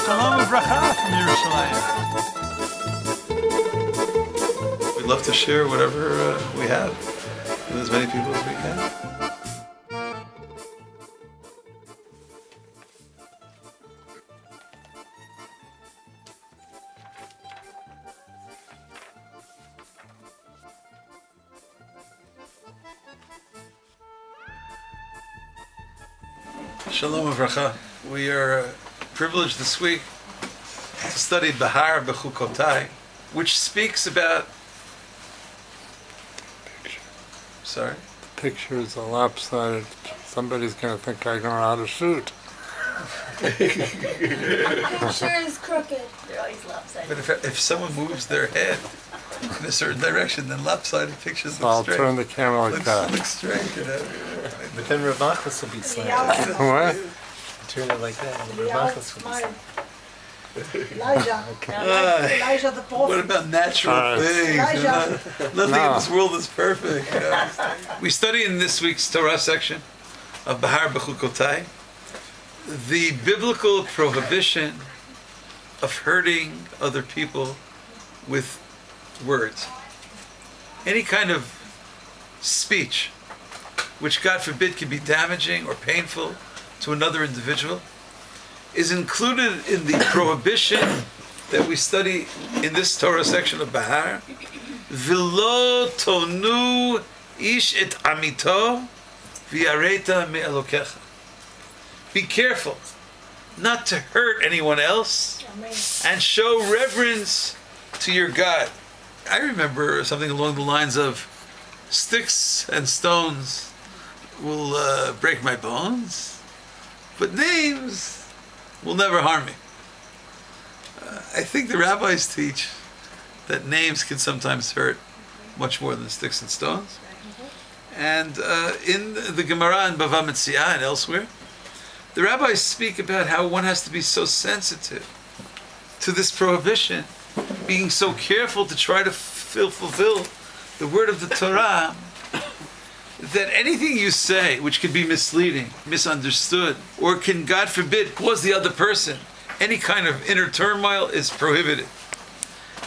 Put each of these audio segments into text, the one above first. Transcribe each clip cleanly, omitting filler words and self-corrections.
Shalom Ubracha from Yerushalayim. We'd love to share whatever we have with as many people as we can. Shalom Uvracha. We are privileged this week to study Behar, Bechokotai, which speaks about... Sorry? Pictures are lopsided. Somebody's going to think I know how to shoot. Picture is crooked. They're always lopsided. But if someone moves their head in a certain direction, then lopsided pictures So look I'll straight. turn the camera like that. Looks straight, you know. But then Ravachos will be slanted. What? Turn it like that, and Ravachos will be slanted. Elijah. Elijah the prophet. What about natural things? Elijah. Nothing in this world is perfect. You know? We study in this week's Torah section of Behar Bechokotai the biblical prohibition of hurting other people with words. Any kind of speech which, God forbid, can be damaging or painful to another individual is included in the prohibition that we study in this Torah section of Behar. V'lo tonu ish et amito v'yareta me'elokecha. Be careful not to hurt anyone else and show reverence to your God. I remember something along the lines of, sticks and stones will break my bones, but names will never harm me. I think the rabbis teach that names can sometimes hurt much more than sticks and stones. And in the Gemara in Bava Metzia and elsewhere, the rabbis speak about how one has to be so sensitive to this prohibition, being so careful to try to fulfill the word of the Torah, that anything you say which could be misleading, misunderstood, or can, God forbid, cause the other person any kind of inner turmoil is prohibited.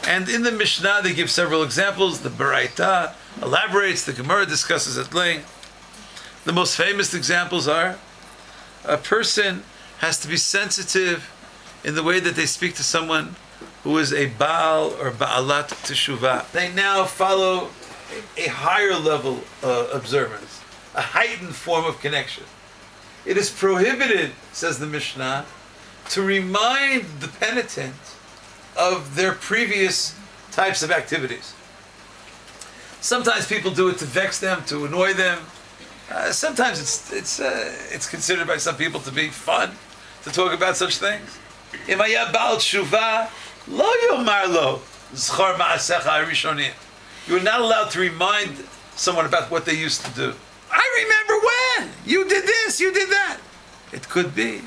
And in the Mishnah they give several examples. The Baraita elaborates, the Gemara discusses at length. The most famous examples are, a person has to be sensitive in the way that they speak to someone who is a Baal or Baalat Teshuvah. They now follow a higher level observance, a heightened form of connection. It is prohibited, says the Mishnah, to remind the penitent of their previous types of activities. Sometimes people do it to vex them, to annoy them. Sometimes it's considered by some people to be fun to talk about such things. Im haya Baal Teshuvah lo yomar lo zchor ma'asecha harishonim. You're not allowed to remind someone about what they used to do. I remember when you did this, you did that. It could be.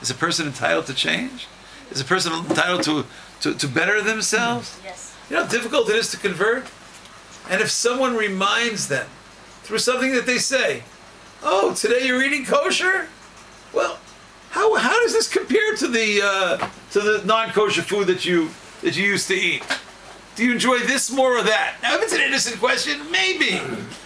Is a person entitled to change? Is a person entitled to better themselves? Yes. You know how difficult it is to convert? And if someone reminds them through something that they say, oh, today you're eating kosher? Well, how does this compare to the non-kosher food that you used to eat? Do you enjoy this more or that? Now, if it's an innocent question, maybe.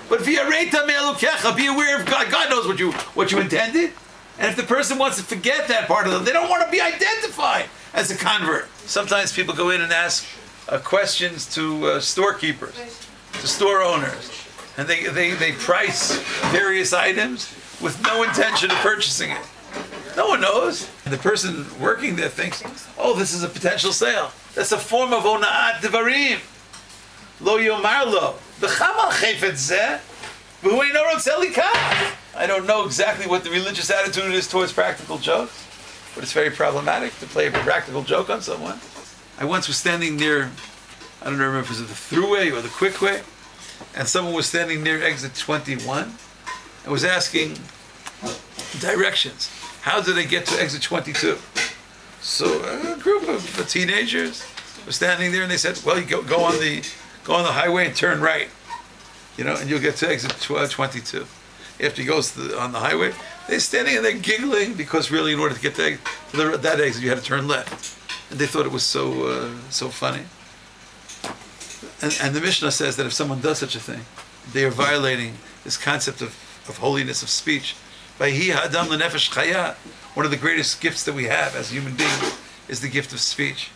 But v'yareta me'elokecha, be aware of God. God knows what you intended. And if the person wants to forget that part of them, they don't want to be identified as a convert. Sometimes people go in and ask questions to storekeepers, to store owners, and they price various items with no intention of purchasing it. No one knows. And the person working there thinks, oh, this is a potential sale. That's a form of ona'at devarim. Lo yomar lo. B'chamal chayfet zeh, v'hu eino rotzeh likach. I don't know exactly what the religious attitude is towards practical jokes, but it's very problematic to play a practical joke on someone. I once was standing near, I don't remember if it was the throughway or the quick way, and someone was standing near exit 21 and was asking directions. How did they get to exit 22? So a group of teenagers were standing there and they said, well, you go on the highway and turn right, and you'll get to exit 22. after he goes on the highway. They're standing and they're giggling because really, in order to get to that exit, you had to turn left, and they thought it was so funny. And the Mishnah says that if someone does such a thing, they are violating this concept of holiness of speech. Vayhi ha'adam lenefesh chaya. One of the greatest gifts that we have as human beings is the gift of speech.